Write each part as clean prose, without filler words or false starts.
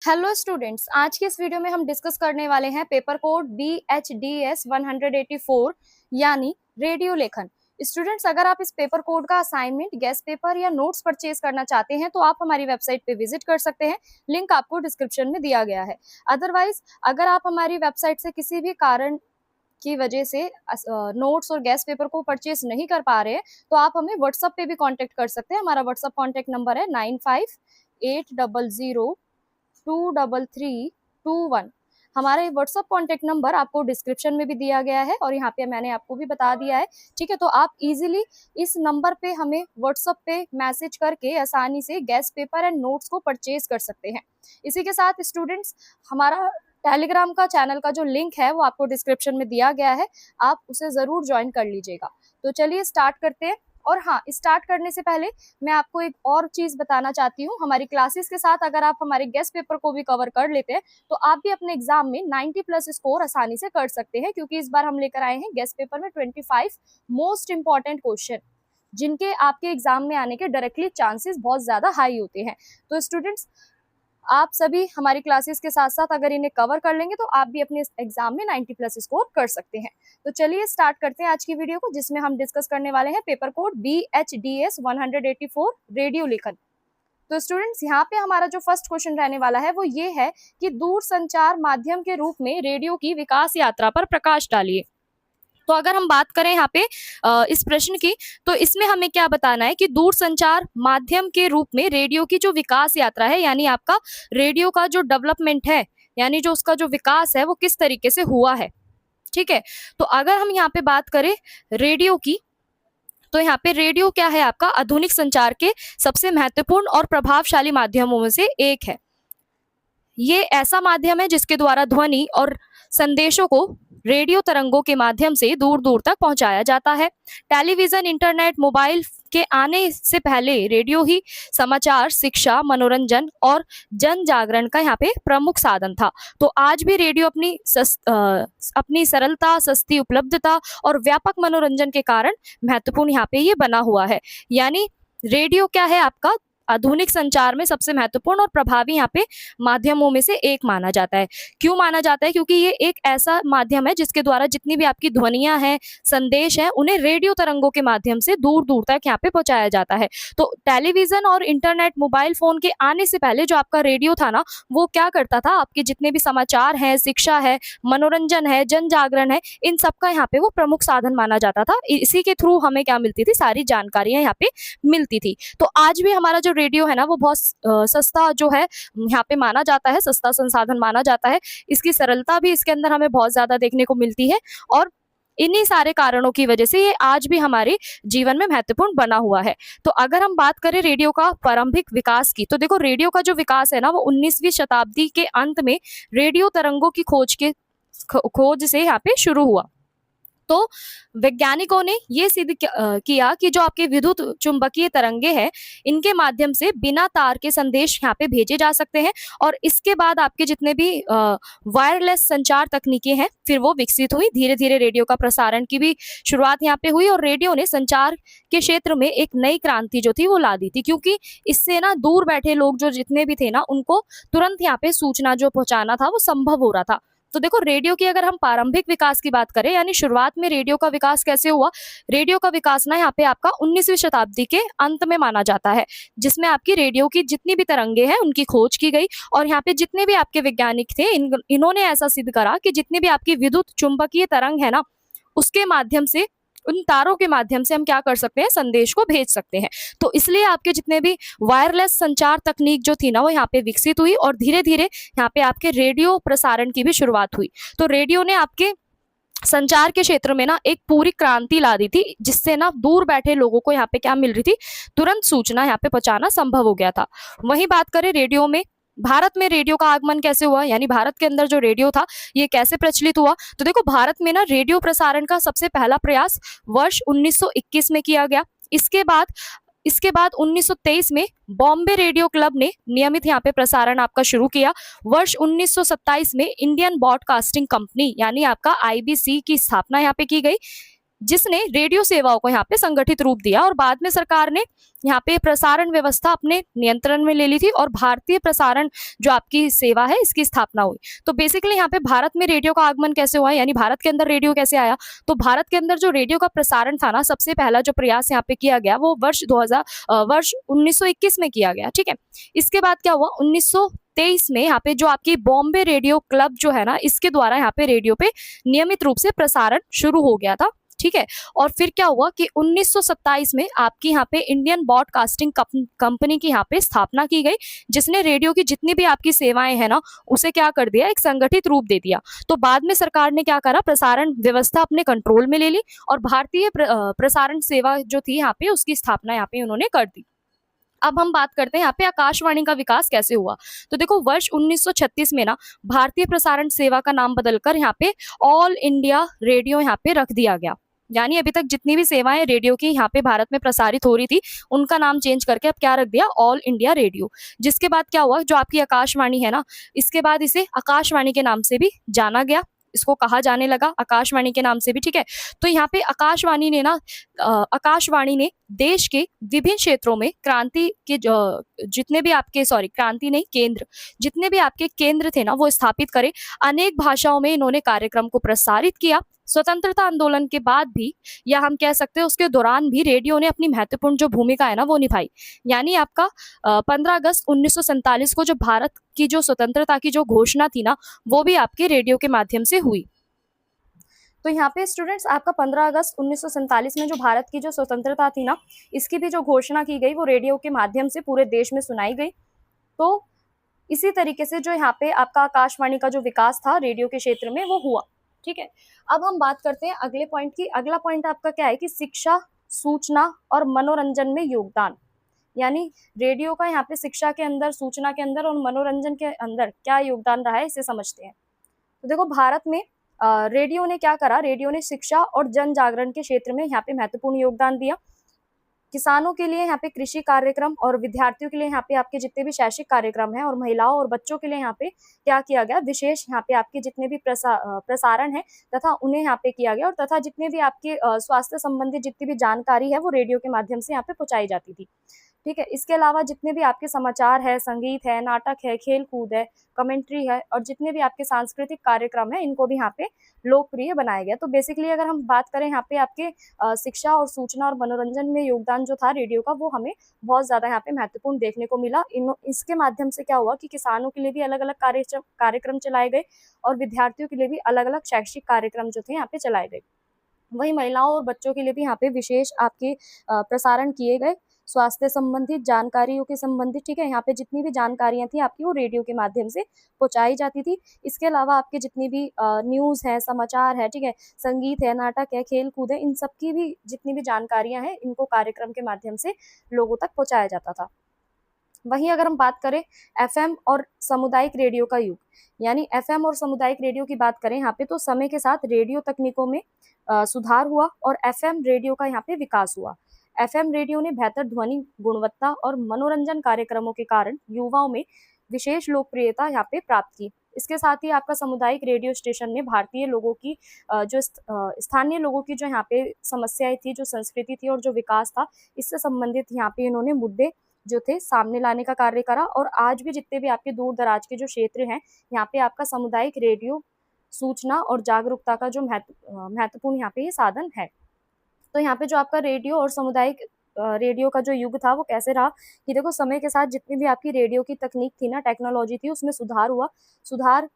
Hello students, आज के इस वीडियो में हम डिस्कस करने वाले हैं पेपर कोड BHDS 184 यानी रेडियो लेखन। स्टूडेंट्स, अगर आप इस पेपर कोड का असाइनमेंट, गेस्ट पेपर या नोट्स परचेज करना चाहते हैं तो आप हमारी वेबसाइट पे विजिट कर सकते हैं। लिंक आपको डिस्क्रिप्शन में दिया गया है। अदरवाइज अगर आप हमारी वेबसाइट से किसी भी कारण की वजह से नोट्स और गेस्ट पेपर को परचेज नहीं कर पा रहे हैं तो आप हमें व्हाट्सएप पे भी कांटेक्ट कर सकते हैं। हमारा व्हाट्सएप कांटेक्ट नंबर है 9580023321। हमारे व्हाट्सएप कांटेक्ट नंबर आपको डिस्क्रिप्शन में भी दिया गया है और यहाँ पे मैंने आपको भी बता दिया है। ठीक है, तो आप इजीली इस नंबर पे हमें व्हाट्सएप पे मैसेज करके आसानी से गेस्ट पेपर एंड नोट्स को परचेज कर सकते हैं। इसी के साथ स्टूडेंट्स, हमारा टेलीग्राम का चैनल का जो लिंक है वो आपको डिस्क्रिप्शन में दिया गया है, आप उसे जरूर ज्वाइन कर लीजिएगा। तो चलिए स्टार्ट करते हैं। और हाँ, स्टार्ट करने से पहले मैं आपको एक और चीज बताना चाहती हूँ। हमारी क्लासेस के साथ अगर आप हमारे गेस्ट पेपर को भी कवर कर लेते हैं तो आप भी अपने एग्जाम में 90 प्लस स्कोर आसानी से कर सकते हैं, क्योंकि इस बार हम लेकर आए हैं गेस्ट पेपर में 25 मोस्ट इंपॉर्टेंट क्वेश्चन जिनके आपके एग्जाम में आने के डायरेक्टली चांसेस बहुत ज्यादा हाई होते हैं। तो स्टूडेंट्स, आप सभी हमारी क्लासेस के साथ साथ अगर इन्हें कवर कर लेंगे तो आप भी अपने एग्जाम में 90 प्लस स्कोर कर सकते हैं। तो चलिए स्टार्ट करते हैं आज की वीडियो को, जिसमें हम डिस्कस करने वाले हैं पेपर कोड BHDS 184 रेडियो लेखन। तो स्टूडेंट्स, यहाँ पे हमारा जो फर्स्ट क्वेश्चन रहने वाला है वो ये है कि दूर संचार माध्यम के रूप में रेडियो की विकास यात्रा पर प्रकाश डालिए। तो अगर हम बात करें यहाँ पे इस प्रश्न की, तो इसमें हमें क्या बताना है कि दूरसंचार माध्यम के रूप में रेडियो की जो विकास यात्रा है, यानी आपका रेडियो का जो डेवलपमेंट है, यानी जो उसका जो विकास है वो किस तरीके से हुआ है। ठीक है, तो अगर हम यहाँ पे बात करें रेडियो की, तो यहाँ पे रेडियो क्या है, आपका आधुनिक संचार के सबसे महत्वपूर्ण और प्रभावशाली माध्यमों में से एक है। ये ऐसा माध्यम है जिसके द्वारा ध्वनि और संदेशों को रेडियो तरंगों के माध्यम से दूर दूर तक पहुंचाया जाता है। टेलीविजन, इंटरनेट, मोबाइल के आने से पहले रेडियो ही समाचार, शिक्षा, मनोरंजन और जन जागरण का यहाँ पे प्रमुख साधन था। तो आज भी रेडियो अपनी सरलता, सस्ती उपलब्धता और व्यापक मनोरंजन के कारण महत्वपूर्ण यहाँ पे ये बना हुआ है। यानी रेडियो क्या है, आपका आधुनिक संचार में सबसे महत्वपूर्ण और प्रभावी यहाँ पे माध्यमों में से एक माना जाता है। क्यों माना जाता है? क्योंकि ये एक ऐसा माध्यम है जिसके द्वारा जितनी भी आपकी ध्वनियां हैं, संदेश हैं, उन्हें रेडियो तरंगों के माध्यम से दूर दूर तक यहाँ पे पहुंचाया जाता है। तो टेलीविजन और इंटरनेट, मोबाइल फोन के आने से पहले जो आपका रेडियो था ना, वो क्या करता था, आपके जितने भी समाचार हैं, शिक्षा है, मनोरंजन है, जन जागरण है, इन सबका यहाँ पे वो प्रमुख साधन माना जाता था। इसी के थ्रू हमें क्या मिलती थी, सारी जानकारियां यहाँ पे मिलती थी। तो आज भी हमारा जो रेडियो है ना वो बहुत सस्ता जो है यहाँ पे माना जाता है, सस्ता संसाधन माना जाता है। इसकी सरलता भी इसके अंदर हमें बहुत ज्यादा देखने को मिलती है और इन्हीं सारे कारणों की वजह से ये आज भी हमारे जीवन में महत्वपूर्ण बना हुआ है। तो अगर हम बात करें रेडियो का प्रारंभिक विकास की, तो देखो रेडियो का जो विकास है ना वो 19वीं शताब्दी के अंत में रेडियो तरंगों की खोज से यहाँ पे शुरू हुआ। तो वैज्ञानिकों ने ये सिद्ध किया कि जो आपके विद्युत चुंबकीय तरंगे हैं, इनके माध्यम से बिना तार के संदेश यहाँ पे भेजे जा सकते हैं। और इसके बाद आपके जितने भी वायरलेस संचार तकनीकें हैं फिर वो विकसित हुई। धीरे धीरे रेडियो का प्रसारण की भी शुरुआत यहाँ पे हुई और रेडियो ने संचार के क्षेत्र में एक नई क्रांति जो थी वो ला दी थी, क्योंकि इससे ना दूर बैठे लोग जो जितने भी थे ना, उनको तुरंत यहाँ पे सूचना जो पहुंचाना था वो संभव हो रहा था। तो देखो रेडियो की अगर हम प्रारंभिक विकास की बात करें, यानी शुरुआत में रेडियो का विकास कैसे हुआ, रेडियो का विकास ना यहाँ पे आपका 19वीं शताब्दी के अंत में माना जाता है, जिसमें आपकी रेडियो की जितनी भी तरंगे हैं उनकी खोज की गई। और यहाँ पे जितने भी आपके वैज्ञानिक थे इन्होंने ऐसा सिद्ध करा कि जितने भी आपकी विद्युत चुंबकीय तरंग है ना, उसके माध्यम से, उन तारों के माध्यम से हम क्या कर सकते हैं, संदेश को भेज सकते हैं। तो इसलिए आपके जितने भी वायरलेस संचार तकनीक जो थी ना वो यहाँ पे विकसित हुई और धीरे धीरे यहाँ पे आपके रेडियो प्रसारण की भी शुरुआत हुई। तो रेडियो ने आपके संचार के क्षेत्र में ना एक पूरी क्रांति ला दी थी, जिससे ना दूर बैठे लोगों को यहाँ पे क्या मिल रही थी, तुरंत सूचना यहाँ पे पहुंचाना संभव हो गया था। वहीं बात करें रेडियो में, भारत में रेडियो का आगमन कैसे हुआ, यानी भारत के अंदर जो रेडियो था ये कैसे प्रचलित हुआ। तो देखो भारत में ना रेडियो प्रसारण का सबसे पहला प्रयास वर्ष 1921 में किया गया। इसके बाद 1923 में बॉम्बे रेडियो क्लब ने नियमित यहाँ पे प्रसारण आपका शुरू किया। वर्ष 1927 में इंडियन ब्रॉडकास्टिंग कंपनी यानी आपका IBC की स्थापना यहाँ पे की गई। जिसने रेडियो सेवाओं को यहाँ पे संगठित रूप दिया और बाद में सरकार ने यहाँ पे प्रसारण व्यवस्था अपने नियंत्रण में ले ली थी और भारतीय प्रसारण जो आपकी सेवा है इसकी स्थापना हुई। तो बेसिकली यहाँ पे भारत में रेडियो का आगमन कैसे हुआ, यानी भारत के अंदर रेडियो कैसे आया। तो भारत के अंदर जो रेडियो का प्रसारण था ना, सबसे पहला जो प्रयास यहाँ पे किया गया वो वर्ष 1921 में किया गया। ठीक है, इसके बाद क्या हुआ, 1923 में यहाँ पे जो आपकी बॉम्बे रेडियो क्लब जो है ना, इसके द्वारा यहाँ पे रेडियो पे नियमित रूप से प्रसारण शुरू हो गया था। ठीक है, और फिर क्या हुआ कि 1927 में आपकी यहाँ पे इंडियन ब्रॉडकास्टिंग कंपनी की यहाँ पे स्थापना की गई, जिसने रेडियो की जितनी भी आपकी सेवाएं हैं ना उसे क्या कर दिया, एक संगठित रूप दे दिया। तो बाद में सरकार ने क्या करा, प्रसारण व्यवस्था अपने कंट्रोल में ले ली और भारतीय प्रसारण सेवा जो थी यहाँ पे उसकी स्थापना यहाँ पे उन्होंने कर दी। अब हम बात करते हैं यहाँ पे आकाशवाणी का विकास कैसे हुआ। तो देखो वर्ष 1936 में ना भारतीय प्रसारण सेवा का नाम बदलकर यहाँ पे ऑल इंडिया रेडियो यहाँ पे रख दिया गया। यानी अभी तक जितनी भी सेवाएं रेडियो की यहाँ पे भारत में प्रसारित हो रही थी उनका नाम चेंज करके अब क्या रख दिया, ऑल इंडिया रेडियो। जिसके बाद क्या हुआ, जो आपकी आकाशवाणी है ना, इसके बाद इसे आकाशवाणी के नाम से भी जाना गया, इसको कहा जाने लगा आकाशवाणी के नाम से भी। ठीक है, तो यहाँ पे आकाशवाणी ने देश के विभिन्न क्षेत्रों में क्रांति के जितने भी आपके क्रांति नहीं केंद्र, जितने भी आपके केंद्र थे ना वो स्थापित करे। अनेक भाषाओं में इन्होंने कार्यक्रम को प्रसारित किया। स्वतंत्रता आंदोलन के बाद भी, या हम कह सकते हैं उसके दौरान भी, रेडियो ने अपनी महत्वपूर्ण जो भूमिका है ना वो निभाई। यानी आपका 15 अगस्त 1947 को जो भारत की जो स्वतंत्रता की जो घोषणा थी ना वो भी आपके रेडियो के माध्यम से हुई। तो यहाँ पे स्टूडेंट्स आपका 15 अगस्त 1947 में जो भारत की जो स्वतंत्रता थी ना इसकी भी जो घोषणा की गई वो रेडियो के माध्यम से पूरे देश में सुनाई गई। तो इसी तरीके से जो यहाँ पे आपका आकाशवाणी का जो विकास था रेडियो के क्षेत्र में वो हुआ। ठीक है, अब हम बात करते हैं अगले पॉइंट की। अगला पॉइंट आपका क्या है कि शिक्षा, सूचना और मनोरंजन में योगदान। यानी रेडियो का यहाँ पे शिक्षा के अंदर, सूचना के अंदर और मनोरंजन के अंदर क्या योगदान रहा है इसे समझते हैं। तो देखो भारत में रेडियो ने क्या करा, रेडियो ने शिक्षा और जन जागरण के क्षेत्र में यहाँ पे महत्वपूर्ण योगदान दिया। किसानों के लिए यहाँ पे कृषि कार्यक्रम और विद्यार्थियों के लिए यहाँ पे आपके जितने भी शैक्षिक कार्यक्रम हैं और महिलाओं और बच्चों के लिए यहाँ पे क्या किया गया, विशेष यहाँ पे आपके जितने भी प्रसारण है तथा उन्हें यहाँ पे किया गया, और तथा जितने भी आपके स्वास्थ्य संबंधी जितनी भी जानकारी है वो रेडियो के माध्यम से यहाँ पे पहुंचाई जाती थी। ठीक है, इसके अलावा जितने भी आपके समाचार है, संगीत है, नाटक है, खेल कूद है, कमेंट्री है और जितने भी आपके सांस्कृतिक कार्यक्रम है इनको भी यहाँ पे लोकप्रिय बनाया गया। तो बेसिकली अगर हम बात करें यहाँ पे आपके शिक्षा और सूचना और मनोरंजन में योगदान जो था रेडियो का वो हमें बहुत ज्यादा यहाँ पे महत्वपूर्ण देखने को मिला। इसके माध्यम से क्या हुआ कि किसानों के लिए भी अलग अलग कार्यक्रम चलाए गए और विद्यार्थियों के लिए भी अलग अलग शैक्षिक कार्यक्रम जो थे यहाँ पे चलाए गए। वही महिलाओं और बच्चों के लिए भी यहाँ पे विशेष आपके प्रसारण किए गए स्वास्थ्य संबंधित जानकारियों के संबंधित। ठीक है, यहाँ पे जितनी भी जानकारियां थी आपकी वो रेडियो के माध्यम से पहुंचाई जाती थी। इसके अलावा आपके जितनी भी न्यूज़ है, समाचार है, ठीक है, संगीत है, नाटक है, खेल कूद है, इन सब की भी जितनी भी जानकारियां हैं इनको कार्यक्रम के माध्यम से लोगों तक पहुंचाया जाता था। वहीं अगर हम बात करें एफएम और सामुदायिक रेडियो का युग, यानी एफएम और सामुदायिक रेडियो की बात करें यहाँ पे, तो समय के साथ रेडियो तकनीकों में सुधार हुआ और एफएम रेडियो का यहाँ पे विकास हुआ। एफएम रेडियो ने बेहतर ध्वनि गुणवत्ता और मनोरंजन कार्यक्रमों के कारण युवाओं में विशेष लोकप्रियता यहाँ पे प्राप्त की। इसके साथ ही आपका सामुदायिक रेडियो स्टेशन ने भारतीय लोगों की जो स्थानीय लोगों की जो यहाँ पे समस्याएं थी, जो संस्कृति थी और जो विकास था, इससे संबंधित यहाँ पे इन्होंने मुद्दे जो थे सामने लाने का कार्य करा। और आज भी जितने भी आपके दूर दराज के जो क्षेत्र हैं यहाँ पे आपका सामुदायिक रेडियो सूचना और जागरूकता का जो महत्वपूर्ण यहाँ पे ये साधन है। तो यहाँ पे जो आपका रेडियो और सामुदायिक रेडियो का जो युग था वो कैसे रहा कि देखो समय के साथ जितनी भी आपकी रेडियो की तकनीक थी ना, टेक्नोलॉजी थी, उसमें सुधार हुआ। सुधार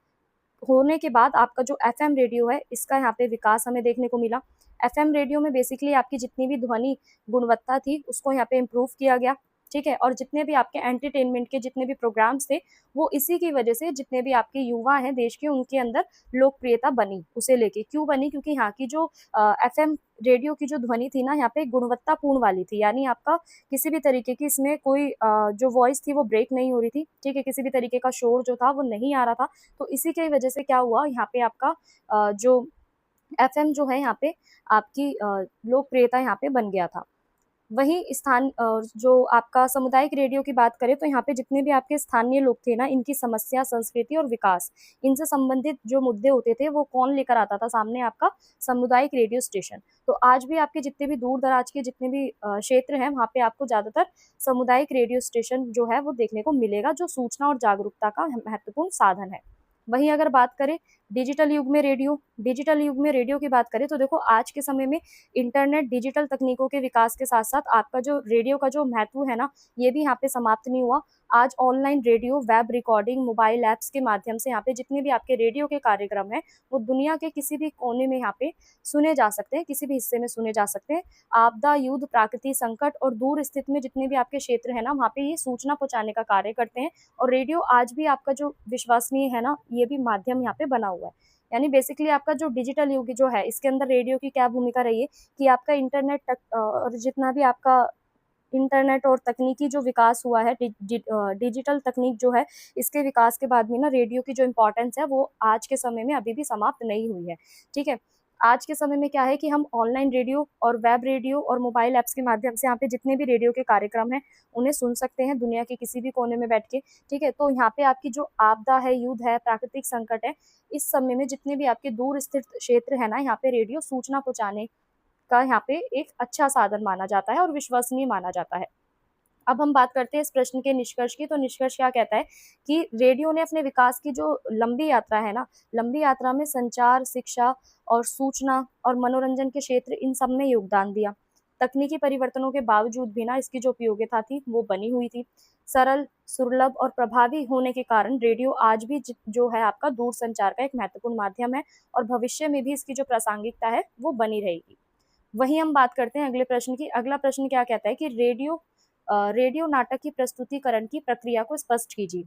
होने के बाद आपका जो एफएम रेडियो है इसका यहाँ पे विकास हमें देखने को मिला। एफएम रेडियो में बेसिकली आपकी जितनी भी ध्वनि गुणवत्ता थी उसको यहाँ पे इम्प्रूव किया गया। ठीक है, और जितने भी आपके एंटरटेनमेंट के जितने भी प्रोग्राम्स थे वो इसी की वजह से जितने भी आपके युवा हैं देश के उनके अंदर लोकप्रियता बनी। उसे लेके क्यों बनी, क्योंकि यहाँ की जो एफएम रेडियो की जो ध्वनि थी ना यहाँ पे गुणवत्तापूर्ण वाली थी, यानी आपका किसी भी तरीके की इसमें कोई जो वॉइस थी वो ब्रेक नहीं हो रही थी। ठीक है, किसी भी तरीके का शोर जो था वो नहीं आ रहा था। तो इसी की वजह से क्या हुआ, यहाँ पे आपका जो एफएम जो है यहाँ पे आपकी लोकप्रियता यहाँ पे बन गया था। वहीं जो आपका सामुदायिक रेडियो की बात करें तो यहाँ पे जितने भी आपके स्थानीय लोग थे ना, इनकी समस्या, संस्कृति और विकास, इनसे संबंधित जो मुद्दे होते थे वो कौन लेकर आता था सामने? आपका सामुदायिक रेडियो स्टेशन। तो आज भी आपके जितने भी दूर-दराज के जितने भी क्षेत्र हैं, वहाँ पे आपको ज़्यादातर सामुदायिक रेडियो स्टेशन जो है वो देखने को मिलेगा, जो सूचना और जागरूकता का महत्वपूर्ण साधन है। वहीं अगर बात करें डिजिटल युग में रेडियो की बात करें तो देखो आज के समय में इंटरनेट, डिजिटल तकनीकों के विकास के साथ-साथ आपका जो रेडियो का जो महत्व है ना, ये भी यहाँ पे समाप्त नहीं हुआ। आज online radio, web recording, mobile apps के माध्यम से यहाँ पे जितने भी आपके रेडियो के कार्यक्रम हैं, वो दुनिया के किसी भी कोने में यहाँ पे सुने जा सकते हैं, किसी भी हिस्से में सुने जा सकते हैं। आपदा, युद्ध, प्राकृतिक संकट और दूर स्थित में जितने भी आपके क्षेत्र हैं ना, वहाँ पे ये सूचना पहुँचाने का कार्य करते हैं और रेडियो आज भी आपका जो विश्वसनीय है ना, ये भी माध्यम यहाँ पे बना हुआ है। यानी बेसिकली आपका जो डिजिटल युग जो है, इसके अंदर रेडियो की क्या भूमिका रही है कि आपका और जितना भी आपका इंटरनेट और तकनीकी जो विकास हुआ है, डिजिटल तकनीक जो है, इसके विकास के बाद भी ना रेडियो की जो इम्पोर्टेंस है, वो आज के समय में अभी भी समाप्त नहीं हुई है, ठीक है? आज के समय में क्या है कि हम ऑनलाइन रेडियो और वेब रेडियो और मोबाइल ऐप्स के माध्यम से यहाँ पे जितने भी रेडियो के कार्यक्रम हैं, उन्हें सुन सकते हैं दुनिया के किसी भी कोने में बैठ के, ठीक है? तो यहाँ पे आपकी जो आपदा है, युद्ध है, प्राकृतिक संकट है, इस समय में जितने भी आपके दूर स्थित क्षेत्र है ना, यहाँ पे रेडियो सूचना पहुँचाने का यहाँ पे एक अच्छा साधन माना जाता है और विश्वसनीय माना जाता है। अब हम बात करते हैं इस प्रश्न के निष्कर्ष की, तो निष्कर्ष क्या कहता है कि रेडियो ने अपने विकास की जो लंबी यात्रा है ना, लंबी यात्रा में संचार, शिक्षा और सूचना और मनोरंजन के क्षेत्र, इन सब में योगदान दिया। तकनीकी परिवर्तनों के बावजूद भी ना इसकी जो उपयोगिता थी वो बनी हुई थी। सरल, सुलभ और प्रभावी होने के कारण रेडियो आज भी जो है आपका दूरसंचार का एक महत्वपूर्ण माध्यम है और भविष्य में भी इसकी जो प्रासंगिकता है वो बनी रहेगी। वहीं हम बात करते हैं अगले प्रश्न की। अगला प्रश्न क्या कहता है कि रेडियो नाटक की प्रस्तुतिकरण की प्रक्रिया को स्पष्ट कीजिए।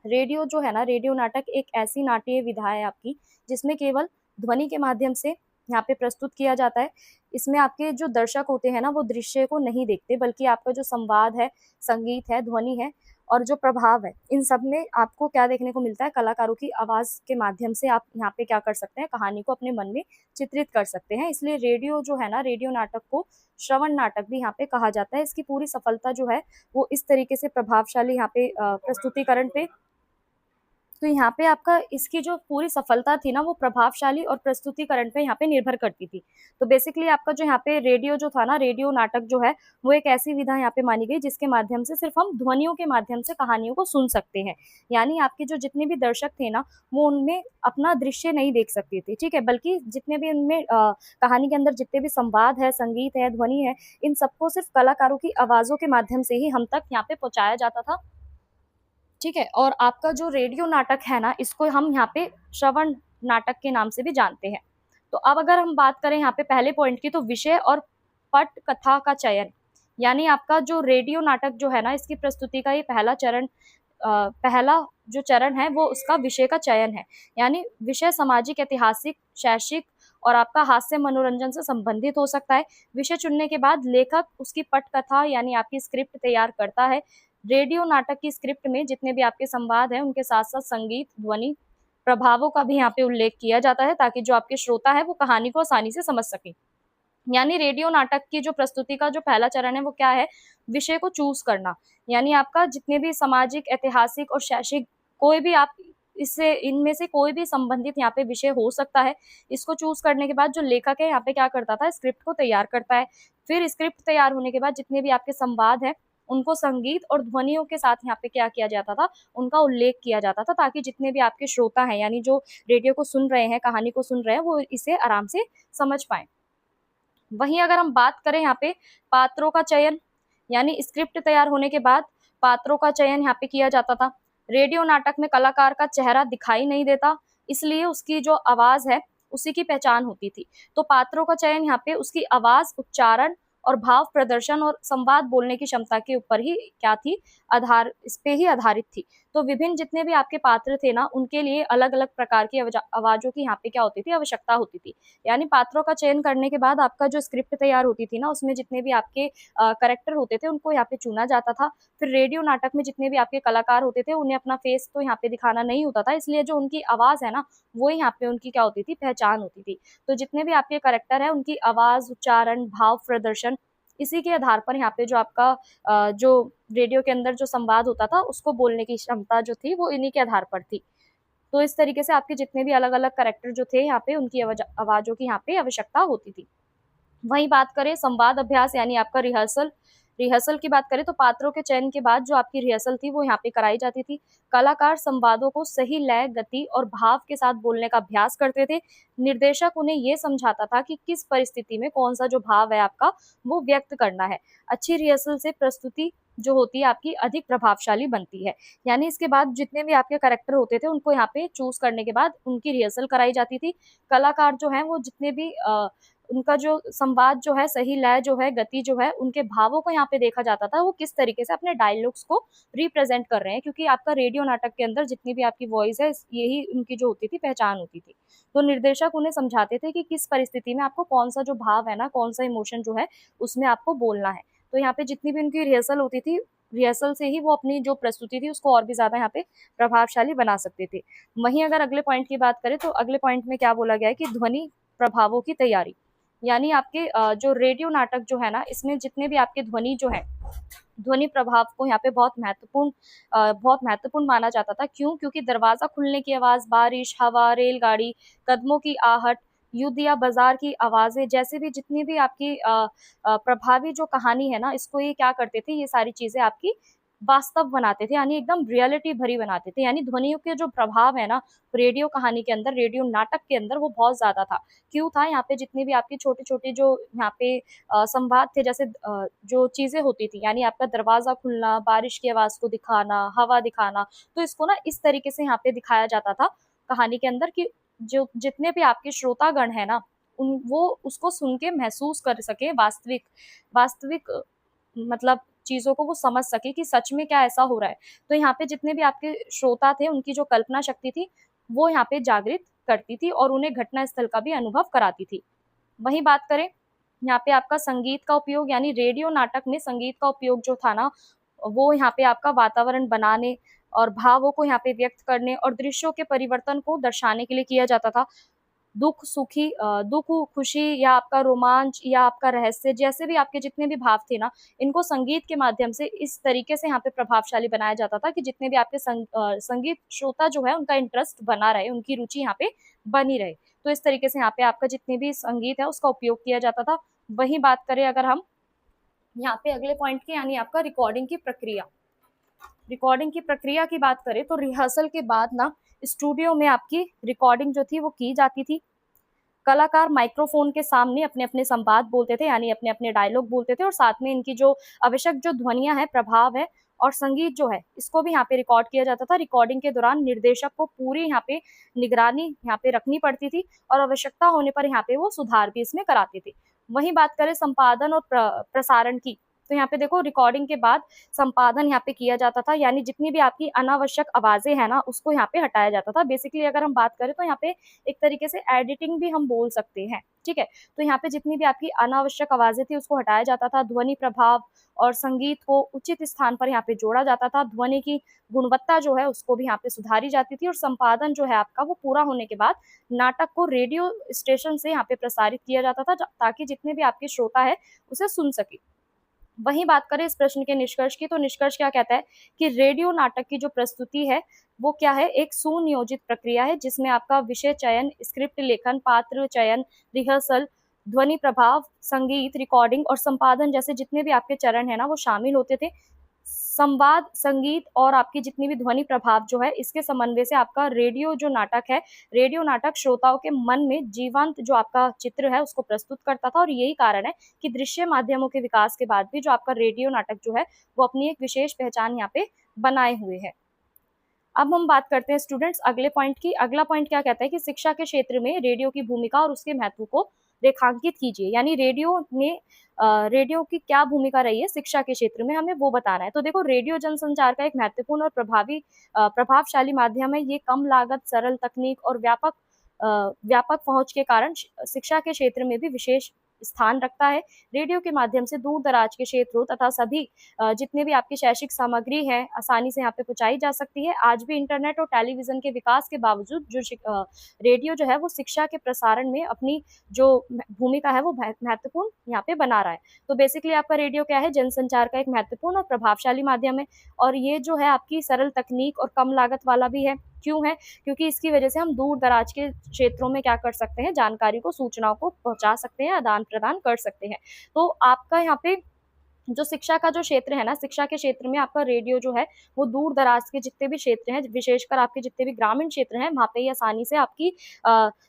रेडियो जो है ना, रेडियो नाटक एक ऐसी नाट्य विधा है आपकी, जिसमें केवल ध्वनि के माध्यम से यहाँ पे प्रस्तुत किया जाता है। इसमें आपके जो दर्शक होते हैं ना, वो दृश्य को नहीं देखते, बल्कि आपका जो संवाद है, संगीत है, ध्वनि है और जो प्रभाव है, इन सब में आपको क्या देखने को मिलता है? कलाकारों की आवाज़ के माध्यम से आप यहाँ पे क्या कर सकते हैं? कहानी को अपने मन में चित्रित कर सकते हैं। इसलिए रेडियो जो है ना, रेडियो नाटक को श्रवण नाटक भी यहाँ पे कहा जाता है। इसकी पूरी सफलता जो है, वो इस तरीके से प्रभावशाली यहाँ पे प्रस्तुतिकरण पे, तो यहाँ पे आपका इसकी जो पूरी सफलता थी ना, वो प्रभावशाली और प्रस्तुतिकरण पे यहाँ पे निर्भर करती थी। तो बेसिकली आपका जो यहाँ पे रेडियो जो था ना, रेडियो नाटक जो है, वो एक ऐसी विधा यहाँ पे मानी गई जिसके माध्यम से सिर्फ हम ध्वनियों के माध्यम से कहानियों को सुन सकते हैं। यानी आपके जो जितने भी दर्शक थे ना, वो उनमें अपना दृश्य नहीं देख सकते थे, ठीक है? बल्कि जितने भी उनमें कहानी के अंदर जितने भी संवाद है, संगीत है, ध्वनि है, इन सबको सिर्फ कलाकारों की आवाज़ों के माध्यम से ही हम तक यहाँ पे पहुँचाया जाता था, ठीक है? और आपका जो रेडियो नाटक है ना, इसको हम यहाँ पे श्रवण नाटक के नाम से भी जानते हैं। तो अब अगर हम बात करें यहाँ पे पहले पॉइंट की, तो विषय और पटकथा का चयन, यानी आपका जो रेडियो नाटक जो है ना, इसकी प्रस्तुति का ये पहला जो चरण है, वो उसका विषय का चयन है। यानी विषय सामाजिक, ऐतिहासिक, शैक्षिक और आपका हास्य मनोरंजन से संबंधित हो सकता है। विषय चुनने के बाद लेखक उसकी पटकथा यानी आपकी स्क्रिप्ट तैयार करता है। रेडियो नाटक की स्क्रिप्ट में जितने भी आपके संवाद हैं, उनके साथ-साथ संगीत, ध्वनि, प्रभावों का भी यहाँ पे उल्लेख किया जाता है, ताकि जो आपके श्रोता है, वो कहानी को आसानी से समझ सकें। यानी रेडियो नाटक की जो प्रस्तुति का जो पहला चरण है, वो क्या है? विषय को चूज़ करना। यानी आपका जितने भी सामाजिक, ऐतिहासिक और शैक्षिक, कोई भी आप इससे इनमें से कोई भी संबंधित यहाँ पे विषय हो सकता है। इसको चूज़ करने के बाद जो लेखक है यहाँ पे क्या करता था? स्क्रिप्ट को तैयार करता है। फिर स्क्रिप्ट तैयार होने के बाद जितने भी आपके संवाद हैं, उनको संगीत और ध्वनियों के साथ यहाँ पे क्या किया जाता था? उनका उल्लेख किया जाता था, ताकि जितने भी आपके श्रोता हैं, यानी जो रेडियो को सुन रहे हैं, कहानी को सुन रहे हैं, वो इसे आराम से समझ पाएँ। वहीं अगर हम बात करें यहाँ पे पात्रों का चयन, यानी स्क्रिप्ट तैयार होने के बाद पात्रों का चयन यहाँ पे किया जाता था। रेडियो नाटक में कलाकार का चेहरा दिखाई नहीं देता, इसलिए उसकी जो आवाज़ है, उसी की पहचान होती थी। तो पात्रों का चयन यहाँ पे उसकी आवाज़, उच्चारण और भाव प्रदर्शन और संवाद बोलने की क्षमता के ऊपर ही क्या थी? इस पे ही आधारित थी। तो विभिन्न जितने भी आपके पात्र थे ना, उनके लिए अलग-अलग प्रकार की आवाज़ों की यहाँ पे क्या होती थी? आवश्यकता होती थी। यानी पात्रों का चयन करने के बाद आपका जो स्क्रिप्ट तैयार होती थी ना, उसमें जितने भी आपके कैरेक्टर होते थे, उनको यहाँ पे चुना जाता था। फिर रेडियो नाटक में जितने भी आपके कलाकार होते थे, उन्हें अपना फेस तो यहाँ पे दिखाना नहीं होता था, इसलिए जो उनकी आवाज़ है ना, वो यहाँ पे उनकी क्या होती थी? पहचान होती थी। तो जितने भी आपके कैरेक्टर हैं, उनकी आवाज़, उच्चारण, भाव प्रदर्शन, इसी के आधार पर यहाँ पे जो आपका जो रेडियो के अंदर जो संवाद होता था उसको बोलने की क्षमता जो थी वो इन्हीं के आधार पर थी। तो इस तरीके से आपके जितने भी अलग अलग कैरेक्टर जो थे यहाँ पे उनकी आवाजों की यहाँ पे आवश्यकता होती थी। वहीं बात करें संवाद अभ्यास यानी आपका रिहर्सल, रिहर्सल की बात करें तो पात्रों के चयन के बाद जो आपकी रिहर्सल थी वो यहाँ पे कराई जाती थी। कलाकार संवादों को सही लय, गति और भाव के साथ बोलने का अभ्यास करते थे। निर्देशक उन्हें ये समझाता था कि किस परिस्थिति में कौन सा जो भाव है आपका वो व्यक्त करना है। अच्छी रिहर्सल से प्रस्तुति जो होती है आपकी अधिक प्रभावशाली बनती है। यानी इसके बाद जितने भी आपके कैरेक्टर होते थे उनको यहाँ पे चूज करने के बाद उनकी रिहर्सल कराई जाती थी। कलाकार जो है वो जितने भी उनका जो संवाद जो है, सही लय जो है, गति जो है, उनके भावों को यहाँ पे देखा जाता था, वो किस तरीके से अपने डायलॉग्स को रिप्रेजेंट कर रहे हैं, क्योंकि आपका रेडियो नाटक के अंदर जितनी भी आपकी वॉइस है, यही उनकी जो होती थी पहचान होती थी। तो निर्देशक उन्हें समझाते थे कि किस परिस्थिति में आपको कौन सा जो भाव है ना, कौन सा इमोशन जो है उसमें आपको बोलना है। तो यहाँ पे जितनी भी उनकी रिहर्सल होती थी, रिहर्सल से ही वो अपनी जो प्रस्तुति थी उसको और भी ज्यादा यहाँ पे प्रभावशाली बना सकते थे। वहीं अगर अगले पॉइंट की बात करें तो अगले पॉइंट में क्या बोला गया है कि ध्वनि प्रभावों की तैयारी, यानी आपके जो रेडियो नाटक जो है ना, इसमें जितने भी आपके ध्वनि जो है, ध्वनि प्रभाव को यहाँ पे बहुत महत्वपूर्ण माना जाता था। क्यों? क्योंकि दरवाजा खुलने की आवाज, बारिश, हवा, रेलगाड़ी, कदमों की आहट, युद्ध या बाजार की आवाजें, जैसे भी जितनी भी आपकी प्रभावी जो कहानी है ना, इसको ये क्या करते थे, ये सारी चीजें आपकी वास्तव बनाते थे, यानी एकदम रियलिटी भरी बनाते थे। यानी ध्वनियों के जो प्रभाव है ना रेडियो कहानी के अंदर, रेडियो नाटक के अंदर, वो बहुत ज्यादा था। क्यों था? यहाँ पे जितनी भी आपकी छोटी छोटी जो यहाँ पे संवाद थे, जैसे जो चीजें होती थी, यानी आपका दरवाजा खुलना, बारिश की आवाज को दिखाना, हवा दिखाना, तो इसको ना इस तरीके से यहाँ पे दिखाया जाता था कहानी के अंदर कि जो जितने भी आपके श्रोतागण है ना, वो उसको सुन के महसूस कर सके, वास्तविक वास्तविक मतलब चीजों को वो समझ सके कि सच में क्या ऐसा हो रहा है। तो यहाँ पे जितने भी आपके श्रोता थे, उनकी जो कल्पना शक्ति थी वो यहाँ पे जागृत करती थी और उन्हें घटना स्थल का भी अनुभव कराती थी। वहीं बात करें यहाँ पे आपका संगीत का उपयोग, यानी रेडियो नाटक में संगीत का उपयोग जो था ना, वो यहाँ पे आपका वातावरण बनाने और भावों को यहाँ पे व्यक्त करने और दृश्यों के परिवर्तन को दर्शाने के लिए किया जाता था। दुख, खुशी या आपका रोमांच या आपका रहस्य, जैसे भी आपके जितने भी भाव थे ना, इनको संगीत के माध्यम से इस तरीके से यहाँ पे प्रभावशाली बनाया जाता था कि जितने भी आपके संगीत श्रोता जो है उनका इंटरेस्ट बना रहे, उनकी रुचि यहाँ पे बनी रहे। तो इस तरीके से यहाँ पे आपका जितने भी संगीत है उसका उपयोग किया जाता था। वहीं बात करें अगर हम यहाँ पे अगले पॉइंट की, यानी आपका रिकॉर्डिंग की प्रक्रिया, रिकॉर्डिंग की प्रक्रिया की बात करें तो रिहर्सल के बाद ना स्टूडियो में आपकी रिकॉर्डिंग जो थी वो की जाती थी। कलाकार माइक्रोफोन के सामने अपने अपने संवाद बोलते थे, यानी अपने अपने डायलॉग बोलते थे, और साथ में इनकी जो आवश्यक जो ध्वनियां हैं, प्रभाव है और संगीत जो है, इसको भी यहाँ पे रिकॉर्ड किया जाता था। रिकॉर्डिंग के दौरान निर्देशक को पूरी यहाँ पे निगरानी यहाँ पे रखनी पड़ती थी और आवश्यकता होने पर यहाँ पे वो सुधार भी इसमें कराते थे। वहीं बात करें संपादन और प्रसारण की, तो यहाँ पे देखो रिकॉर्डिंग के बाद संपादन यहाँ पे किया जाता था, यानी जितनी भी आपकी अनावश्यक आवाजें हैं ना उसको यहाँ पे हटाया जाता था। बेसिकली अगर हम बात करें तो यहाँ पे एक तरीके से एडिटिंग भी हम बोल सकते हैं, ठीक है। तो यहाँ पे जितनी भी आपकी अनावश्यक आवाजें थी उसको हटाया जाता था, ध्वनि प्रभाव और संगीत को उचित स्थान पर यहाँ पे जोड़ा जाता था, ध्वनि की गुणवत्ता जो है उसको भी यहाँ पे सुधारी जाती थी, और संपादन जो है आपका वो पूरा होने के बाद नाटक को रेडियो स्टेशन से यहाँ पे प्रसारित किया जाता था ताकि जितने भी आपके श्रोता है उसे सुन सके। वहीं बात करें इस प्रश्न के निष्कर्ष की, तो निष्कर्ष क्या कहता है कि रेडियो नाटक की जो प्रस्तुति है वो क्या है, एक सुनियोजित प्रक्रिया है जिसमें आपका विषय चयन, स्क्रिप्ट लेखन, पात्र चयन, रिहर्सल, ध्वनि प्रभाव, संगीत, रिकॉर्डिंग और संपादन जैसे जितने भी आपके चरण है ना वो शामिल होते थे। संवाद, संगीत और आपकी जितनी भी ध्वनि प्रभाव जो है, इसके समन्वय से आपका रेडियो जो नाटक है, रेडियो नाटक श्रोताओं के मन में जीवंत जो आपका चित्र है उसको प्रस्तुत करता था। और यही कारण है कि दृश्य माध्यमों के विकास के बाद भी जो आपका रेडियो नाटक जो है वो अपनी एक विशेष पहचान यहाँ पे बनाए हुए है। अब हम बात करते हैं स्टूडेंट्स अगले पॉइंट की। अगला पॉइंट क्या कहता है कि शिक्षा के क्षेत्र में रेडियो की भूमिका और उसके महत्व को रेखांकित कीजिए, यानी रेडियो की क्या भूमिका रही है शिक्षा के क्षेत्र में, हमें वो बताना है। तो देखो, रेडियो जनसंचार का एक महत्वपूर्ण और प्रभावशाली माध्यम है। ये कम लागत, सरल तकनीक और व्यापक पहुंच के कारण शिक्षा के क्षेत्र में भी विशेष स्थान रखता है। रेडियो के माध्यम से दूर दराज के क्षेत्रों तथा सभी जितने भी आपकी शैक्षिक सामग्री है आसानी से यहाँ पे पहुंचाई जा सकती है। आज भी इंटरनेट और टेलीविजन के विकास के बावजूद जो रेडियो जो है वो शिक्षा के प्रसारण में अपनी जो भूमिका है वो महत्वपूर्ण यहाँ पे बना रहा है। तो बेसिकली आपका रेडियो क्या है, जनसंचार का एक महत्वपूर्ण और प्रभावशाली माध्यम है, और ये जो है आपकी सरल तकनीक और कम लागत वाला भी है। क्यों है? क्योंकि इसकी वजह से हम दूर दराज के क्षेत्रों में क्या कर सकते हैं, जानकारी को, सूचनाओं को पहुंचा सकते हैं, आदान प्रदान कर सकते हैं। तो आपका यहाँ पे जो शिक्षा का जो क्षेत्र है ना, शिक्षा के क्षेत्र में आपका रेडियो जो है वो दूर दराज के जितने भी क्षेत्र हैं, विशेषकर आपके जितने भी ग्रामीण क्षेत्र हैं, वहाँ पे ये आसानी से आपकी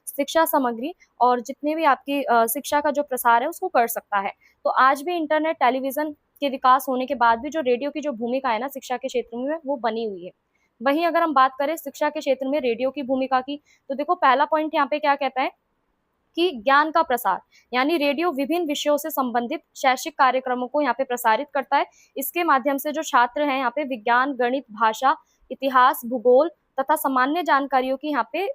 शिक्षा सामग्री और जितने भी आपकी शिक्षा का जो प्रसार है उसको कर सकता है। तो आज भी इंटरनेट, टेलीविजन के विकास होने के बाद भी जो रेडियो की जो भूमिका है ना शिक्षा के क्षेत्र में, वो बनी हुई है। वहीं अगर हम बात करें शिक्षा के क्षेत्र में रेडियो की भूमिका की, तो देखो पहला पॉइंट यहाँ पे क्या कहता है कि ज्ञान का प्रसार, यानी रेडियो विभिन्न विषयों से संबंधित शैक्षिक कार्यक्रमों को यहाँ पे प्रसारित करता है। इसके माध्यम से जो छात्र हैं यहाँ पे विज्ञान, गणित, भाषा, इतिहास, भूगोल तथा सामान्य जानकारियों की यहाँ पे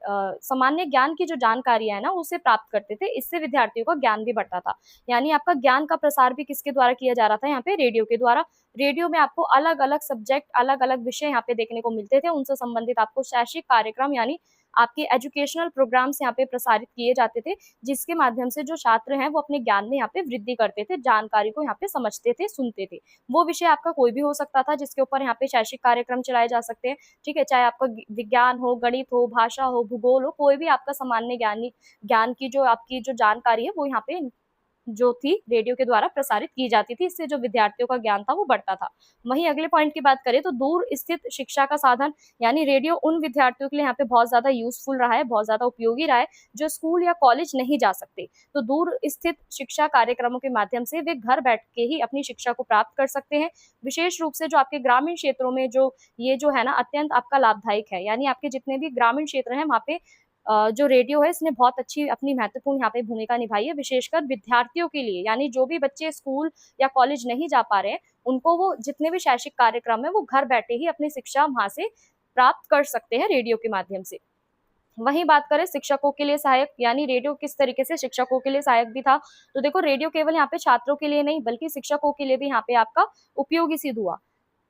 सामान्य ज्ञान की जो जानकारी है ना उसे प्राप्त करते थे। इससे विद्यार्थियों का ज्ञान भी बढ़ता था। यानी आपका ज्ञान का प्रसार भी किसके द्वारा किया जा रहा था, यहाँ पे रेडियो के द्वारा। रेडियो में आपको अलग अलग सब्जेक्ट, अलग अलग विषय यहाँ पे देखने को मिलते थे। उनसे संबंधित आपको शैक्षिक कार्यक्रम यानी आपके एजुकेशनल प्रोग्राम्स यहाँ पे प्रसारित किए जाते थे, जिसके माध्यम से जो छात्र हैं वो अपने ज्ञान में यहाँ पे वृद्धि करते थे, जानकारी को यहाँ पे समझते थे, सुनते थे। वो विषय आपका कोई भी हो सकता था जिसके ऊपर यहाँ पे शैक्षिक कार्यक्रम चलाए जा सकते हैं, ठीक है। चाहे आपका विज्ञान हो, गणित हो, भाषा हो, भूगोल हो, कोई भी आपका सामान्य ज्ञान की जो आपकी जो जानकारी है वो यहाँ पे जो थी रेडियो के द्वारा प्रसारित की जाती थी। इससे जो विद्यार्थियों का ज्ञान था वो बढ़ता था। वहीं अगले पॉइंट की बात करें तो दूर स्थित शिक्षा का साधन, यानी रेडियो उन विद्यार्थियों के लिए यहाँ पे बहुत ज्यादा यूजफुल रहा है, बहुत ज्यादा उपयोगी रहा है जो स्कूल या कॉलेज नहीं जा सकते। तो दूर स्थित शिक्षा कार्यक्रमों के माध्यम से वे घर बैठ के ही अपनी शिक्षा को प्राप्त कर सकते हैं। विशेष रूप से जो आपके ग्रामीण क्षेत्रों में जो ये जो है ना अत्यंत आपका लाभदायक है, यानी आपके जितने भी ग्रामीण क्षेत्र हैं वहाँ पे जो रेडियो है इसने बहुत अच्छी अपनी महत्वपूर्ण यहाँ पे भूमिका निभाई है, विशेषकर विद्यार्थियों के लिए। यानी जो भी बच्चे स्कूल या कॉलेज नहीं जा पा रहे हैं उनको वो जितने भी शैक्षिक कार्यक्रम है वो घर बैठे ही अपनी शिक्षा वहां से प्राप्त कर सकते हैं रेडियो के माध्यम से। वहीं बात करें शिक्षकों के लिए सहायक, यानी रेडियो किस तरीके से शिक्षकों के लिए सहायक भी था। तो देखो रेडियो केवल यहाँ पे छात्रों के लिए नहीं बल्कि शिक्षकों के लिए भी यहाँ पे आपका उपयोगी सिद्ध हुआ।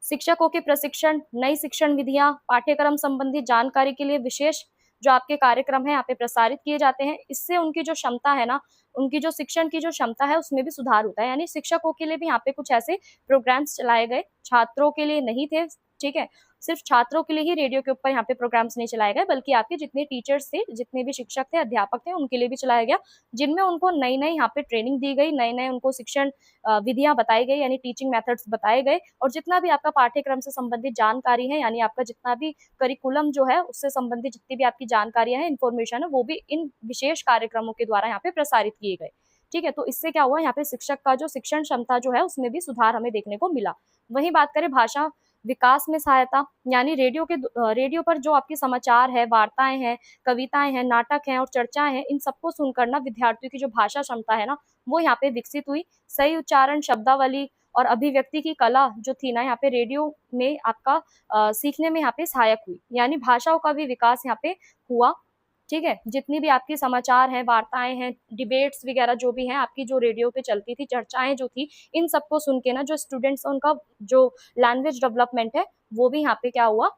शिक्षकों के प्रशिक्षण, नई शिक्षण विधियां, पाठ्यक्रम संबंधी जानकारी के लिए विशेष जो आपके कार्यक्रम है यहाँ पे प्रसारित किए जाते हैं। इससे उनकी जो क्षमता है ना, उनकी जो शिक्षण की जो क्षमता है उसमें भी सुधार होता है। यानी शिक्षकों के लिए भी यहाँ पे कुछ ऐसे प्रोग्राम्स चलाए गए, छात्रों के लिए नहीं थे, ठीक है। सिर्फ छात्रों के लिए ही रेडियो के ऊपर यहाँ पे प्रोग्राम्स नहीं चलाए गए बल्कि आपके जितने टीचर्स थे, जितने भी शिक्षक थे, अध्यापक थे, उनके लिए भी चलाया गया, जिनमें उनको नई नई यहाँ पे ट्रेनिंग दी गई, नए नए उनको शिक्षण विधियां बताई गई, यानी टीचिंग मेथड्स बताए गए। और जितना भी आपका पाठ्यक्रम से संबंधित जानकारी है, यानी आपका जितना भी करिकुलम जो है उससे संबंधित जितनी भी आपकी जानकारियां हैं, इन्फॉर्मेशन है, वो भी इन विशेष कार्यक्रमों के द्वारा यहाँ पे प्रसारित किए गए, ठीक है। तो इससे क्या हुआ, यहाँ पे शिक्षक का जो शिक्षण क्षमता जो है उसमें भी सुधार हमें देखने को मिला। वहीं बात करें भाषा विकास में सहायता, यानी रेडियो पर जो आपके समाचार है, वार्ताएं हैं, कविताएं हैं, नाटक हैं और चर्चाएं हैं, इन सबको सुनकर ना विद्यार्थियों की जो भाषा क्षमता है ना वो यहाँ पे विकसित हुई। सही उच्चारण, शब्दावली और अभिव्यक्ति की कला जो थी ना यहाँ पे रेडियो में आपका सीखने में यहाँ पे सहायक हुई। यानी भाषाओं का भी विकास यहाँ पे हुआ, ठीक है। जितनी भी आपकी समाचार हैं, वार्ताएं हैं, डिबेट्स वगैरह जो भी हैं आपकी जो रेडियो पे चलती थी, चर्चाएं जो थी, इन सबको सुन के ना जो स्टूडेंट्स उनका जो लैंग्वेज डेवलपमेंट है वो भी यहाँ पे क्या हुआ,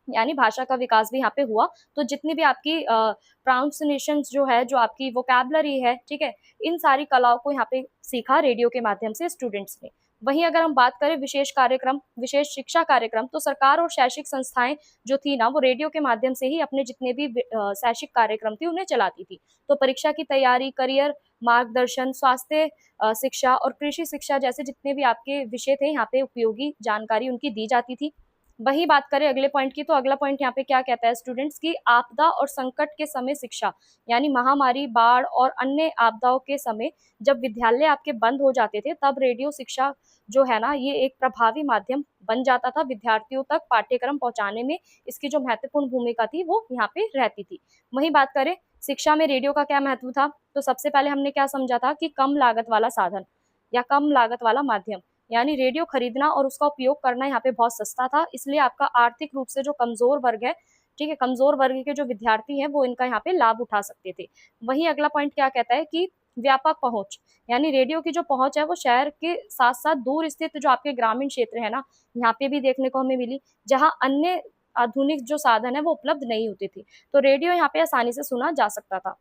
यानी भाषा का विकास भी यहाँ पे हुआ। तो जितनी भी आपकी प्रोनाउंसिएशंस जो है, जो आपकी वोकैबुलरी है, ठीक है, इन सारी कलाओं को यहाँ पे सीखा रेडियो के माध्यम से स्टूडेंट्स ने। वहीं अगर हम बात करें विशेष कार्यक्रम, विशेष शिक्षा कार्यक्रम, तो सरकार और शैक्षिक संस्थाएं जो थी ना वो रेडियो के माध्यम से ही अपने जितने भी शैक्षिक कार्यक्रम थी उन्हें चलाती थी। तो परीक्षा की तैयारी, करियर मार्गदर्शन, स्वास्थ्य शिक्षा और कृषि शिक्षा जैसे जितने भी आपके विषय थे यहाँ पे उपयोगी जानकारी उनकी दी जाती थी। वही बात करें अगले पॉइंट की, तो अगला पॉइंट यहाँ पे क्या कहता है स्टूडेंट्स की, आपदा और संकट के समय शिक्षा, यानी महामारी, बाढ़ और अन्य आपदाओं के समय जब विद्यालय आपके बंद हो जाते थे तब रेडियो शिक्षा जो है ना ये एक प्रभावी माध्यम बन जाता था विद्यार्थियों तक पाठ्यक्रम पहुंचाने में। इसकी जो महत्वपूर्ण भूमिका थी वो यहाँ पे रहती थी। वही बात करें शिक्षा में रेडियो का क्या महत्व था, तो सबसे पहले हमने क्या समझा था कि कम लागत वाला साधन या कम लागत वाला माध्यम, यानी रेडियो खरीदना और उसका उपयोग करना यहाँ पे बहुत सस्ता था, इसलिए आपका आर्थिक रूप से जो कमजोर वर्ग है, ठीक है, कमजोर वर्ग के जो विद्यार्थी हैं वो इनका यहाँ पे लाभ उठा सकते थे। वहीं अगला पॉइंट क्या कहता है कि व्यापक पहुंच, यानी रेडियो की जो पहुंच है वो शहर के साथ साथ दूर स्थित जो आपके ग्रामीण क्षेत्र है ना, यहाँ पे भी देखने को हमें मिली, जहाँ अन्य आधुनिक जो साधन है वो उपलब्ध नहीं होते थे। तो रेडियो यहाँ पे आसानी से सुना जा सकता था।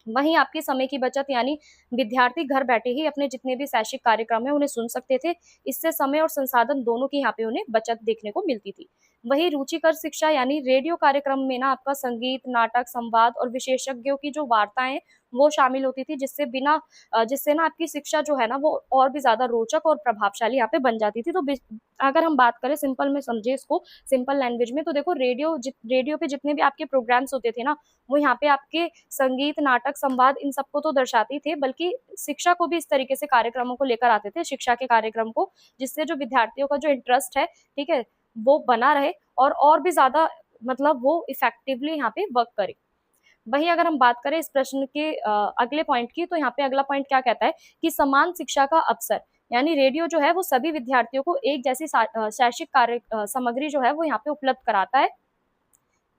वहीं आपकी समय की बचत, यानी विद्यार्थी घर बैठे ही अपने जितने भी शैक्षिक कार्यक्रम है उन्हें सुन सकते थे। इससे समय और संसाधन दोनों की यहाँ पे उन्हें बचत देखने को मिलती थी। वहीं रुचिकर शिक्षा, यानी रेडियो कार्यक्रम में ना आपका संगीत, नाटक, संवाद और विशेषज्ञों की जो वार्ताएं वो शामिल होती थी, जिससे ना आपकी शिक्षा जो है ना वो और भी ज्यादा रोचक और प्रभावशाली यहाँ पे बन जाती थी। तो अगर हम बात करें सिंपल में, समझे इसको सिंपल लैंग्वेज में, तो देखो रेडियो पे जितने भी आपके प्रोग्राम्स होते थे ना, वो यहाँ पे आपके संगीत, नाटक, संवाद इन सबको तो दर्शाते ही थे, बल्कि शिक्षा को भी इस तरीके से कार्यक्रमों को लेकर आते थे, शिक्षा के कार्यक्रम को, जिससे जो विद्यार्थियों का जो इंटरेस्ट है, ठीक है, वो बना रहे और भी ज्यादा मतलब वो इफेक्टिवली यहाँ पे वर्क करे। वहीं अगर हम बात करें इस प्रश्न के अगले पॉइंट की, तो यहाँ पे अगला पॉइंट क्या कहता है कि समान शिक्षा का अवसर, यानी रेडियो जो है वो सभी विद्यार्थियों को एक जैसी शैक्षिक कार्य सामग्री जो है वो यहाँ पे उपलब्ध कराता है।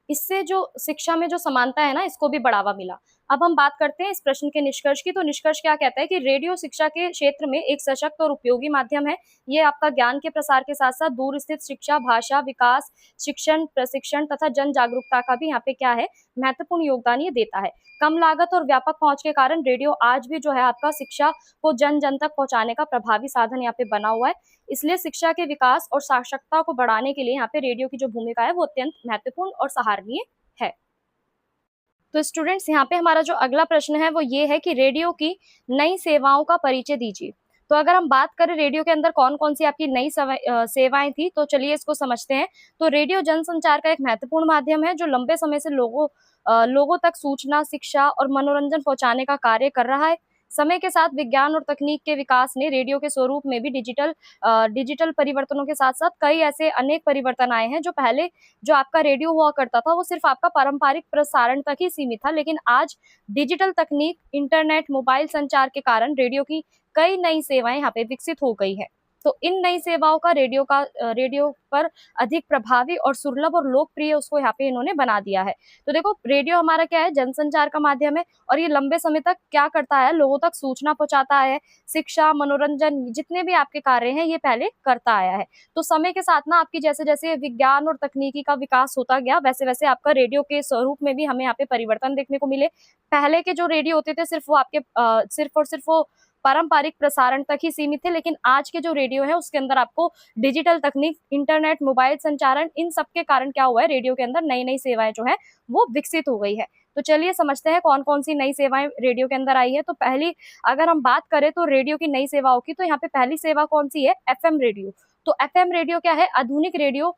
इससे जो शिक्षा में जो समानता है ना, इसको भी बढ़ावा मिला। अब हम बात करते हैं इस प्रश्न के निष्कर्ष की। तो निष्कर्ष क्या कहता है कि रेडियो शिक्षा के क्षेत्र में एक सशक्त और उपयोगी माध्यम है। ये आपका ज्ञान के प्रसार के साथ साथ दूर स्थित शिक्षा, भाषा विकास, शिक्षण, प्रशिक्षण तथा जन जागरूकता का भी यहाँ पे क्या है, महत्वपूर्ण योगदान ये देता है। कम लागत और व्यापक पहुंच के कारण रेडियो आज भी जो है आपका शिक्षा को जन जन तक पहुंचाने का प्रभावी साधन यहाँ पे बना हुआ है। इसलिए शिक्षा के विकास और साक्षरता को बढ़ाने के लिए यहाँ पे रेडियो की जो भूमिका है वो अत्यंत महत्वपूर्ण और सराहनीय है। तो स्टूडेंट्स, यहाँ पे हमारा जो अगला प्रश्न है वो ये है कि रेडियो की नई सेवाओं का परिचय दीजिए। तो अगर हम बात करें रेडियो के अंदर कौन कौन सी आपकी नई सेवाएं थी, तो चलिए इसको समझते हैं। तो रेडियो जनसंचार का एक महत्वपूर्ण माध्यम है जो लंबे समय से लोगों तक सूचना, शिक्षा और मनोरंजन पहुंचाने का कार्य कर रहा है। समय के साथ विज्ञान और तकनीक के विकास ने रेडियो के स्वरूप में भी डिजिटल परिवर्तनों के साथ साथ कई ऐसे अनेक परिवर्तन आए हैं। जो पहले जो आपका रेडियो हुआ करता था वो सिर्फ आपका पारंपरिक प्रसारण तक ही सीमित था, लेकिन आज डिजिटल तकनीक, इंटरनेट, मोबाइल संचार के कारण रेडियो की कई नई सेवाएं यहाँ पे विकसित हो गई है। तो इन नई सेवाओं का रेडियो पर अधिक प्रभावी और सुलभ और लोकप्रिय उसको यहाँ पे इन्होंने बना दिया है। तो देखो, रेडियो हमारा क्या है, जनसंचार का माध्यम है, और ये लंबे समय तक क्या करता है, लोगों तक सूचना पहुंचाता है, शिक्षा, मनोरंजन, जितने भी आपके कार्य हैं ये पहले करता आया है। तो समय के साथ ना आपकी जैसे जैसे विज्ञान और तकनीकी का विकास होता गया, वैसे वैसे आपका रेडियो के स्वरूप में भी हमें यहाँ पे परिवर्तन देखने को मिले। पहले के जो रेडियो होते थे सिर्फ वो आपके सिर्फ और सिर्फ वो पारंपरिक प्रसारण तक ही सीमित थे, लेकिन आज के जो रेडियो है उसके अंदर आपको डिजिटल तकनीक, इंटरनेट, मोबाइल संचारण, इन सब के कारण क्या हुआ है, रेडियो के अंदर नई नई सेवाएं जो है वो विकसित हो गई है। तो चलिए समझते हैं कौन कौन सी नई सेवाएं रेडियो के अंदर आई है। तो पहली अगर हम बात करें तो रेडियो की नई सेवाओं की, तो यहाँ पे पहली सेवा कौन सी है, एफएम रेडियो। तो एफएम रेडियो क्या है, आधुनिक रेडियो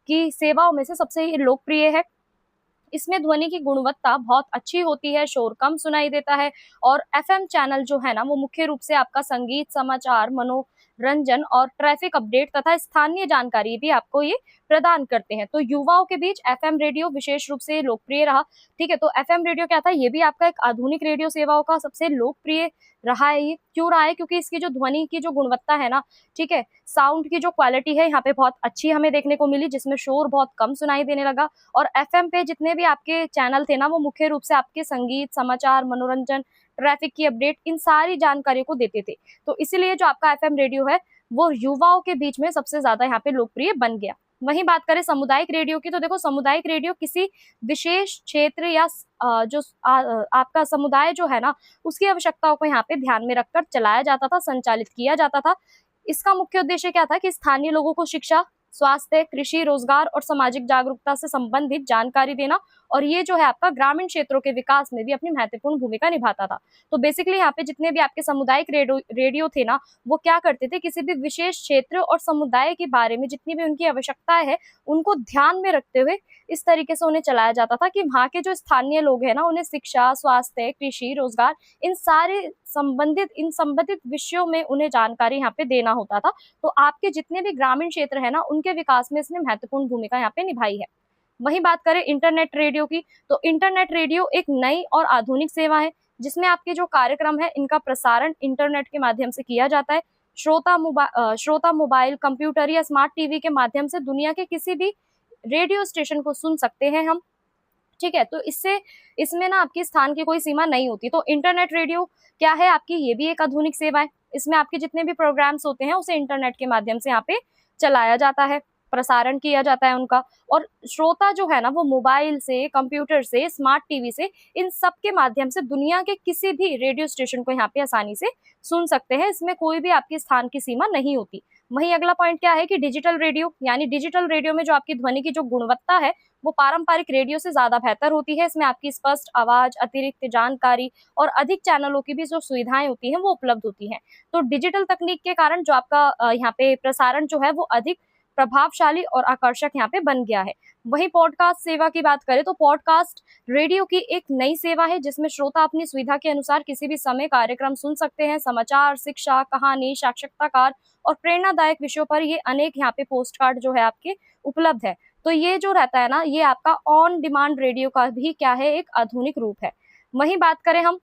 की सेवाओं में से सबसे लोकप्रिय है। इसमें ध्वनि की गुणवत्ता बहुत अच्छी होती है, शोर कम सुनाई देता है, और एफएम चैनल जो है ना वो मुख्य रूप से आपका संगीत, समाचार, मनोरंजन और ट्रैफिक अपडेट तथा स्थानीय जानकारी भी आपको ये प्रदान करते हैं। तो युवाओं के बीच एफएम रेडियो विशेष रूप से लोकप्रिय रहा। ठीक है, तो एफएम रेडियो क्या था, ये भी आपका एक आधुनिक रेडियो सेवाओं का सबसे लोकप्रिय रहा है। ये क्यों रहा है, क्योंकि इसकी जो ध्वनि की जो गुणवत्ता है ना, ठीक है, साउंड की जो क्वालिटी है यहाँ पे बहुत अच्छी हमें देखने को मिली, जिसमें शोर बहुत कम सुनाई देने लगा। और एफएम पे जितने भी आपके चैनल थे ना वो मुख्य रूप से आपके संगीत, समाचार, मनोरंजन, ट्रैफिक की अपडेट, इन सारी जानकारी को देते थे। तो इसीलिए जो आपका एफएम रेडियो है वो युवाओं के बीच में सबसे ज्यादा यहाँ पे लोकप्रिय बन गया। वहीं बात करें सामुदायिक रेडियो की, तो देखो सामुदायिक रेडियो किसी विशेष क्षेत्र या आपका समुदाय जो है ना उसकी आवश्यकताओं को यहाँ पे ध्यान में रखकर चलाया जाता था, संचालित किया जाता था। इसका मुख्य उद्देश्य क्या था कि स्थानीय लोगों को शिक्षा, स्वास्थ्य, कृषि, रोजगार और सामाजिक जागरूकता से संबंधित जानकारी देना, और ये जो है आपका ग्रामीण क्षेत्रों के विकास में भी अपनी महत्वपूर्ण भूमिका निभाता था। तो बेसिकली यहाँ पे जितने भी आपके सामुदायिक रेडियो थे ना वो क्या करते थे, किसी भी विशेष क्षेत्र और समुदाय के बारे में जितनी भी उनकी आवश्यकताएं है उनको ध्यान में रखते हुए इस तरीके से उन्हें चलाया जाता था कि वहाँ के जो स्थानीय लोग हैं ना उन्हें शिक्षा, स्वास्थ्य, कृषि, रोजगार, इन संबंधित विषयों में उन्हें जानकारी यहाँ पे देना होता था। तो आपके जितने भी ग्रामीण क्षेत्र है ना उनके विकास में इसने महत्वपूर्ण भूमिका यहाँ पे निभाई है। वहीं बात करें इंटरनेट रेडियो की, तो इंटरनेट रेडियो एक नई और आधुनिक सेवा है जिसमें आपके जो कार्यक्रम है इनका प्रसारण इंटरनेट के माध्यम से किया जाता है। श्रोता मोबाइल, कंप्यूटर या स्मार्ट टीवी के माध्यम से दुनिया के किसी भी रेडियो स्टेशन को सुन सकते हैं हम। ठीक है। तो इसमें ना आपकी स्थान की कोई सीमा नहीं होती। तो इंटरनेट रेडियो क्या है आपकी, ये भी एक आधुनिक सेवा है। इसमें आपके जितने भी प्रोग्राम्स होते हैं उसे इंटरनेट के माध्यम से यहाँ पे चलाया जाता है, प्रसारण किया जाता है उनका। और श्रोता जो है ना वो मोबाइल से, कंप्यूटर से, स्मार्ट टीवी से, इन सब के माध्यम से दुनिया के किसी भी रेडियो स्टेशन को यहाँ पे आसानी से सुन सकते हैं। इसमें कोई भी आपकी स्थान की सीमा नहीं होती। वहीं अगला पॉइंट क्या है कि डिजिटल रेडियो, यानी डिजिटल रेडियो में जो आपकी ध्वनि की जो गुणवत्ता है वो पारंपरिक रेडियो से ज्यादा बेहतर होती है। इसमें आपकी स्पष्ट आवाज, अतिरिक्त जानकारी और अधिक चैनलों की भी जो सुविधाएं होती हैं वो उपलब्ध होती हैं। तो डिजिटल तकनीक के कारण जो आपका यहाँ पे प्रसारण जो है वो अधिक प्रभावशाली और आकर्षक यहाँ पे बन गया है। वही पॉडकास्ट सेवा की बात करें तो पॉडकास्ट रेडियो की एक नई सेवा है जिसमें श्रोता अपनी सुविधा के अनुसार किसी भी समय कार्यक्रम सुन सकते हैं। समाचार, शिक्षा, कहानी, साक्षात्कार और प्रेरणादायक विषयों पर ये अनेक यहाँ पे पोस्ट कार्ड जो है आपके उपलब्ध है। तो ये जो रहता है ना, ये आपका ऑन डिमांड रेडियो का भी क्या है, एक आधुनिक रूप है। वहीं बात करें हम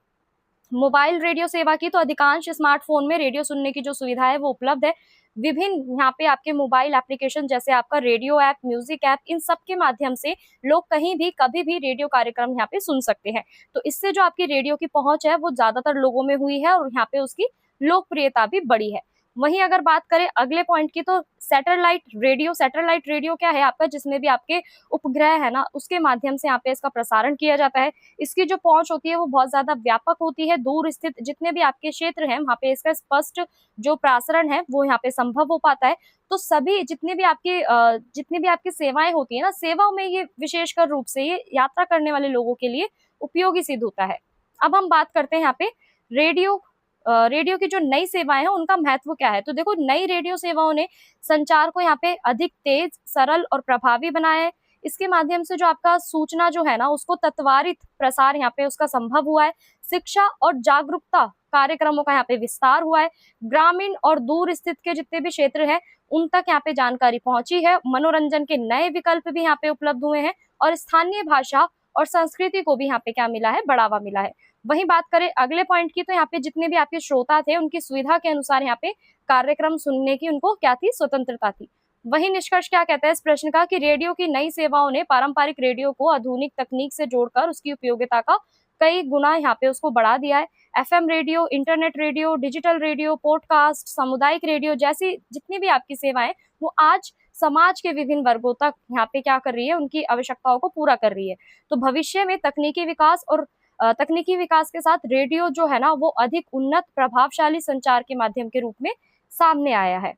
मोबाइल रेडियो सेवा की, तो अधिकांश स्मार्टफोन में रेडियो सुनने की जो सुविधा है वो उपलब्ध है। विभिन्न यहाँ पे आपके मोबाइल एप्लीकेशन जैसे आपका रेडियो ऐप, म्यूजिक ऐप, इन सब के माध्यम से लोग कहीं भी कभी भी रेडियो कार्यक्रम यहाँ पे सुन सकते हैं। तो इससे जो आपकी रेडियो की पहुंच है वो ज्यादातर लोगों में हुई है और यहाँ पे उसकी लोकप्रियता भी बढ़ी है। वहीं अगर बात करें अगले पॉइंट की, तो सैटेलाइट रेडियो क्या है आपका, जिसमें भी आपके उपग्रह है ना उसके माध्यम से यहाँ पे इसका प्रसारण किया जाता है। इसकी जो पहुंच होती है वो बहुत ज्यादा व्यापक होती है। दूर स्थित जितने भी आपके क्षेत्र हैं वहाँ पे इसका स्पष्ट जो प्रसारण है वो यहाँ पे संभव हो पाता है। तो सभी जितनी भी आपकी सेवाएं होती है ना, सेवाओं में ये विशेषकर रूप से ये यात्रा करने वाले लोगों के लिए उपयोगी सिद्ध होता है। अब हम बात करते हैं यहाँ पे रेडियो की जो नई सेवाएं हैं उनका महत्व क्या है। तो देखो, नई रेडियो सेवाओं ने संचार को यहाँ पे अधिक तेज, सरल और प्रभावी बनाया है। इसके माध्यम से जो आपका सूचना जो है ना उसको त्वरित प्रसार यहाँ पे उसका संभव हुआ है। शिक्षा और जागरूकता कार्यक्रमों का यहाँ पे विस्तार हुआ है। ग्रामीण और दूर स्थित के जितने भी क्षेत्र हैं उन तक यहाँ पे जानकारी पहुंची है। मनोरंजन के नए विकल्प भी यहाँ पे उपलब्ध हुए हैं और स्थानीय भाषा और संस्कृति को भी यहाँ पे क्या मिला है, बढ़ावा मिला है। वहीं बात करें अगले पॉइंट की, तो यहाँ पे जितने भी आपके श्रोता थे उनकी सुविधा के अनुसार यहाँ पे कार्यक्रम सुनने की उनको क्या थी, स्वतंत्रता थी। वही निष्कर्ष क्या कहता है इस प्रश्न का कि रेडियो की नई सेवाओं ने पारंपरिक रेडियो को आधुनिक तकनीक से जोड़कर उसकी उपयोगिता का कई गुना यहाँ पे उसको बढ़ा दिया है। FM radio, internet radio, digital radio, podcast, सामुदायिक रेडियो जैसी जितनी भी आपकी सेवाएं वो आज समाज के विभिन्न वर्गों तक यहाँ पे क्या कर रही है, उनकी आवश्यकताओं को पूरा कर रही है। तो भविष्य में तकनीकी विकास के साथ रेडियो जो है ना वो अधिक उन्नत, प्रभावशाली संचार के माध्यम के रूप में सामने आया है।